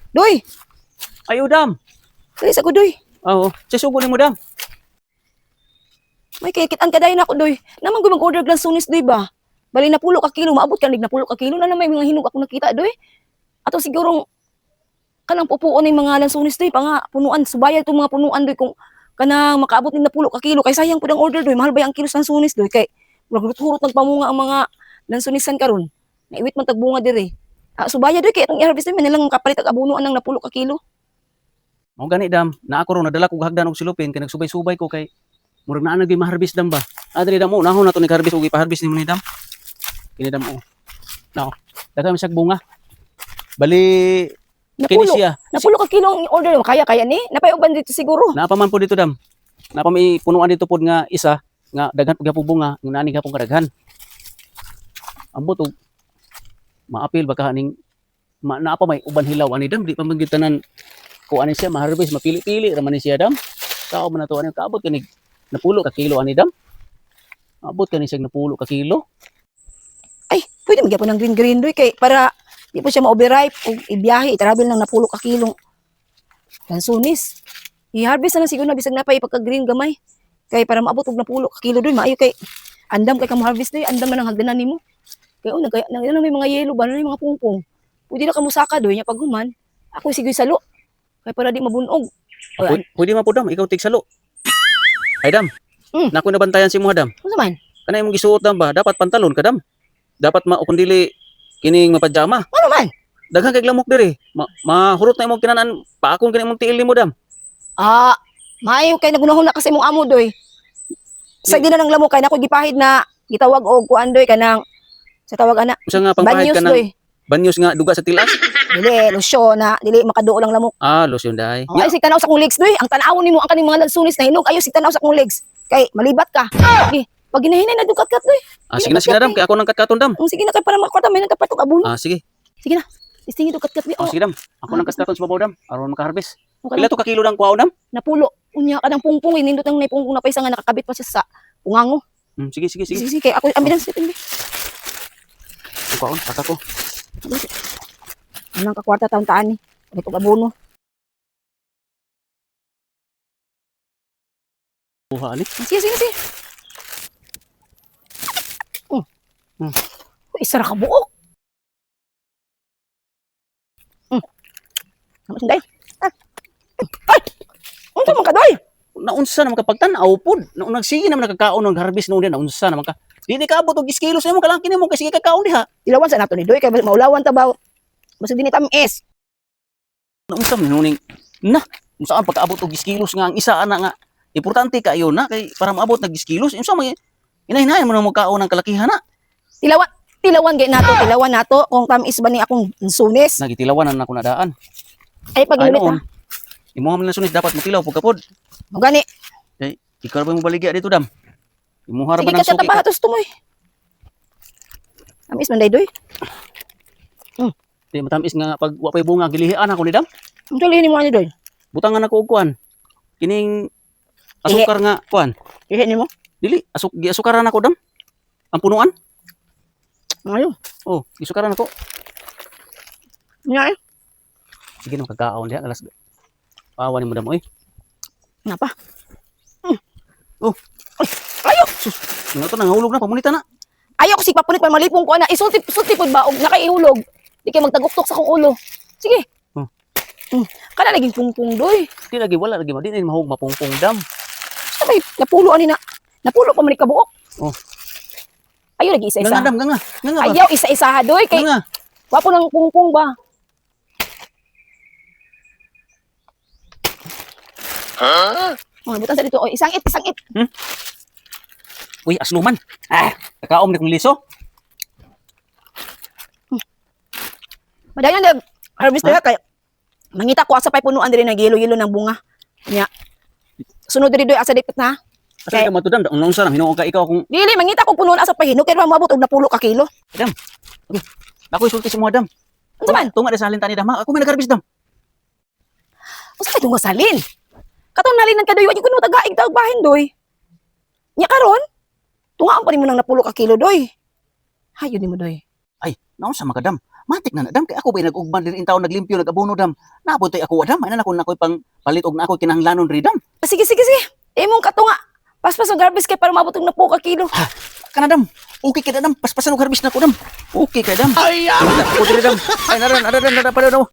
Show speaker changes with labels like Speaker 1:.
Speaker 1: Doy,
Speaker 2: Ay, Dam.
Speaker 1: dali sa ko doy.
Speaker 2: Oo. Sasugo ni mo, Dam.
Speaker 1: May kikitan ka dayon ako doy. Naman ko mag-order lansunis doy ba? Bali na pulo ka kilo, maabot ka nig na pulo ka kilo na may mga hinog ako nakita doy. Ato sigurong kanang pupuon ng mga lansunis doy pa nga punuan subayad tong mga punuan doy kung kanang makaabot nig na pulo ka kilo kay sayang pud ang order doy. Mahal ba ang kilos lansunis doy kay hurot-hurot nagpamunga ang mga lansunisan karon. Naiwit man tagbunga diri. Subayad doy kay itong i-harvest doy man nilang makapalit og abunuan ng na pulo ka kilo.
Speaker 2: Mao gani, Dam. Na ako ron nadala ko hagdan og silupin kay nagsubay-subay ko kay murag naa nagay ma-harvest, Dam ba. Adri, Dam, nahon na to ni harvest og ipa-harvest nimo ni, Dam. Kini, Dam. Now, daghang siya bunga. Bali kini
Speaker 1: Napulo.
Speaker 2: siya.
Speaker 1: Napulo ka kilo ang order mo. Kaya ni. Napayuban dito siguro.
Speaker 2: Napaman po dito, Dam. Napa may punuan dito pod nga isa nga daghan pud gyapon bunga, nga nani gyapon kadaghan. Ambot og maapil baka ning naapa may uban hilaw ani, Dam, di pa man gyud tanan ko ani siya ma-harvest, mapili-pili ra man ni siya, Dam. Sao man nato ani kaabot kani napulo ka kilo ani, Dam. Abot kani siya napulo ka kilo.
Speaker 1: Ay, pwede magyapon ng green doy kay para di po siya ma-overripe o ibiyahe, i-travel ng napulo ka kilong lansunis. I-harvest na lang siguro na bisag napay pagka-green gamay. Kay para maabot og napulo ka kilo doy, maayo kay andam kay kamo harvest doy, andam man ang hagdanan nimo. Kay may mga yellow ba na mga pungpong. Pwede na kamo saka doy nya paghuman. Ako sige salo. Kay para di mabunog.
Speaker 2: Pwede man po, Dam, ikaw tigsalo. Ay, Dam.
Speaker 1: Mm.
Speaker 2: Nakoy nabantayan si mo, Dam.
Speaker 1: Ano man?
Speaker 2: Kanay imong gisuot, Dam, ba? Dapat pantalon ka, Dam. Dapat kung dili kining mapajama.
Speaker 1: Ano man?
Speaker 2: Daghang kay lamok diri. Mahurot na imong kinanan, paakon kini imong tiil nimo, Dam.
Speaker 1: Maayo kay nagunahon na kasi mong amo doy. Sa gina ng lamok kay nako gipahid na gitawag og kuan doy kanang sa tawag ana.
Speaker 2: Usa nga pangpahid
Speaker 1: Banyos
Speaker 2: ka
Speaker 1: doy.
Speaker 2: ng banyos nga duga sa tilas.
Speaker 1: Dili, lusyo na, dili makaduo lang lamok.
Speaker 2: Lotion dahi.
Speaker 1: Oh, ay sig tanaw sa kong legs doy. Ang tan-awon nimo ang kaning mga lansunis na hinog ayo sig tanaw sa kong legs. Kay malibat ka. Sige, pag ginahinay na dukat-kat doy.
Speaker 2: Sige na, Dam, kay ako nang katkaton, Dam.
Speaker 1: Sige na kay para makuha may nagkapatog abuno.
Speaker 2: Sige.
Speaker 1: Sige na. Istingi dukat-kat bi.
Speaker 2: Sige, Dam. Ako nang katkaton sa babaw, Dam. Aron maka-harvest.
Speaker 1: Okay,
Speaker 2: Pila to ka kilo nang kuhaw, Dam?
Speaker 1: napulo. Unya ka ng pungpung, nindot ang naipungpung na paisa nga nakakabit pa siya sa pungango.
Speaker 2: Sige.
Speaker 1: Sige, kay ako ambilan sa tindi.
Speaker 2: Kuhaon, pata ko.
Speaker 1: Anong kakwarta taon-taan ni? Ito abuno.
Speaker 2: Kuha ali.
Speaker 1: Sige. Isa ra ka buok. Naman day. Ay! Unsa man ka doy?
Speaker 2: Naunsa naman ka pagtan-aw pod. Nagsige naman nakakaon ng harvest noon din. Naunsa naman ka. Dili ka abot og iskilos nimo kalang kini mo kasi kakaon diha.
Speaker 1: Ilawan sa nato ni doy kay maulawan ta ba? Basta dinit tamis.
Speaker 2: Naunsa man nuning na unsaan pagkaabot og iskilos nga ang isa ana nga importante kayo na kay para maabot nag iskilos. Unsa man inahinayan mo na mo kaon ng kalakihan na.
Speaker 1: Tilawan nato kung tamis ba ni akong sunis.
Speaker 2: Nagitilawan na ako nadaan.
Speaker 1: Ay pagilit ha.
Speaker 2: Imo man sunis dapat mutilaw pagkapod.
Speaker 1: Mo gani.
Speaker 2: Kay ikaw ba mo baligya dito, Dam? Imo harapan
Speaker 1: Sige
Speaker 2: ng
Speaker 1: ka
Speaker 2: suki.
Speaker 1: tapahatos tumoy. Tamis man day doy.
Speaker 2: Di matamis nga pag wa pay bunga gilihian ako ni, Dam.
Speaker 1: Ang tuloy ni mo ani doy.
Speaker 2: Butangan ako og kuan. Kining asukar nga kuan.
Speaker 1: Ihe ni mo.
Speaker 2: Dili asukaran ako, Dam. Ang punuan.
Speaker 1: Ayo.
Speaker 2: Oh, isukaran ako.
Speaker 1: Nya
Speaker 2: Sige no kakaon diha alas. Awan ni mo, Dam, oy.
Speaker 1: Napa?
Speaker 2: Oh,
Speaker 1: Ayo.
Speaker 2: nga to nangahulog na pamunita na.
Speaker 1: Ayaw ko si papunit man malipong ko na isulti pud ba og nakaihulog. Di kay magtaguktok sa kong ulo. Sige. Kana naging pungpung doy.
Speaker 2: Di lagi wala lagi di na mahug mapungpong, Dam.
Speaker 1: Sabay napulo ani na. Napulo pa man ni kabuok.
Speaker 2: Oh.
Speaker 1: Ayaw lagi isa-isa.
Speaker 2: Nga, Dam, nga. Nga ba?
Speaker 1: Ayaw isa-isa ha doy kay
Speaker 2: Nga.
Speaker 1: wapo nang pungpung ba. Butan sa dito. O, isang it.
Speaker 2: Uy, asluman. Kakaom ni kong liso.
Speaker 1: Madayon na harvest na kay mangita ko asa pay punuan diri na yelo-yelo ng bunga. Nya. Sunod diri doy asa dikit na.
Speaker 2: Asa ka matudam, ang nungsa na hinuog ka ikaw kung
Speaker 1: Dili mangita ko punuan asa pay hinug kay maabot og napulo ka kilo.
Speaker 2: Dam. Okay. Ako isulti si mo, Dam.
Speaker 1: Unsa man?
Speaker 2: Tunga sa halin tani, Dam. Ako may nag-harvest, Dam.
Speaker 1: Usa kay tunga salin. Katon nalinan ka doy wa kuno tagaig tag bahin doy. Nya karon tungaan pa nimo nang napulo ka kilo doy. Hayo nimo doy.
Speaker 2: Ay, naunsa man ka, Dam. Matik na dam kay ako ba nag-ugban diri in taon naglimpyo nag-abono dam. Naabot tay ako dam, ay na ako pang palit og na ako kinahanglanon ri dam.
Speaker 1: Sige, sige, sige. Imong katunga. Paspas og garbis kay para maabot og 10 ka kilo.
Speaker 2: Kana dam. Okay kay dam, paspasan og harbis na ko dam. Okay kay dam. Ay, ako diri dam. Ay naran, naran, naran, naran,